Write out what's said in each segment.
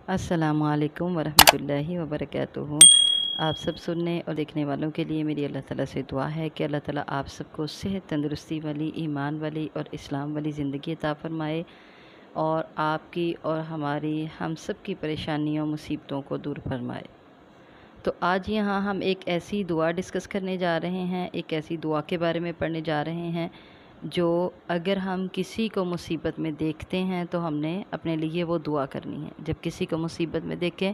अस्सलामुअलैकुम वरहमतुल्लाहि वबरकातुहू। आप सब सुनने और देखने वालों के लिए मेरी अल्लाह ताला से दुआ है कि अल्लाह ताला आप सबको सेहत, तंदुरुस्ती वाली, ईमान वाली और इस्लाम वाली ज़िंदगी अता फ़रमाए और आपकी और हमारी हम सब की परेशानियों मुसीबतों को दूर फरमाए। तो आज यहाँ हम एक ऐसी दुआ डिस्कस करने जा रहे हैं, एक ऐसी दुआ के बारे में पढ़ने जा रहे हैं जो अगर हम किसी को मुसीबत में देखते हैं तो हमने अपने लिए वो दुआ करनी है। जब किसी को मुसीबत में देखें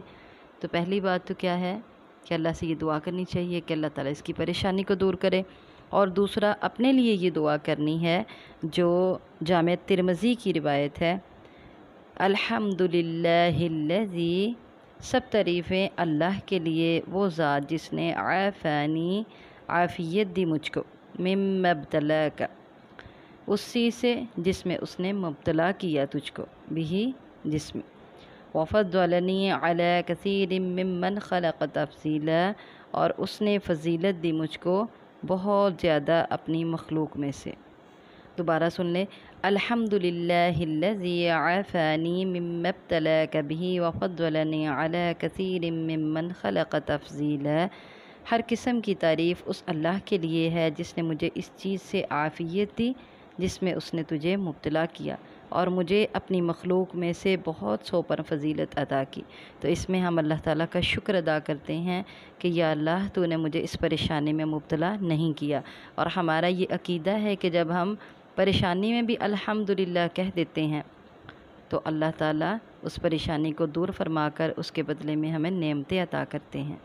तो पहली बात तो क्या है कि अल्लाह से ये दुआ करनी चाहिए कि अल्लाह ताला इसकी परेशानी को दूर करे, और दूसरा अपने लिए ये दुआ करनी है जो जामे तिरमिज़ी की रिवायत है, अल्हम्दुलिल्लाहिल्लज़ी, सब तारीफ़ें अल्लाह के लिए, वो ज़ात जिसने आफ़ानी, आफ़ियत दी मुझको, मिम्मब्तला का, उस चीज़ से जिसमें उसने मुब्तला किया तुझको, बिही जिसमें, वफ़द्दलनी अला कसीरिम मिम्मन खलक़ तफ़सीला, और उसने फ़जीलत दी मुझको बहुत ज़्यादा अपनी मखलूक में से। दोबारा सुन ले, अल्हम्दुलिल्लाहिल्लज़ी आफ़ानी मिम्मब्तलाक बिही वफ़द्दलनी अला कसीरिम मिम्मन खलक़ तफ़सीला। हर किस्म की तारीफ़ उस अल्लाह के लिए है जिसने मुझे इस चीज़ से आफ़ियत दी जिसमें उसने तुझे मुब्तला किया और मुझे अपनी मखलूक में से बहुत सौ पर फ़जीलत अता की। तो इसमें हम अल्लाह ताला का शुक्र अदा करते हैं कि या अल्लाह तूने मुझे इस परेशानी में मुब्तला नहीं किया। और हमारा ये अकीदा है कि जब हम परेशानी में भी अल्हम्दुलिल्लाह कह देते हैं तो अल्लाह ताला उस परेशानी को दूर फरमाकर उसके बदले में हमें नेमतें अता करते हैं।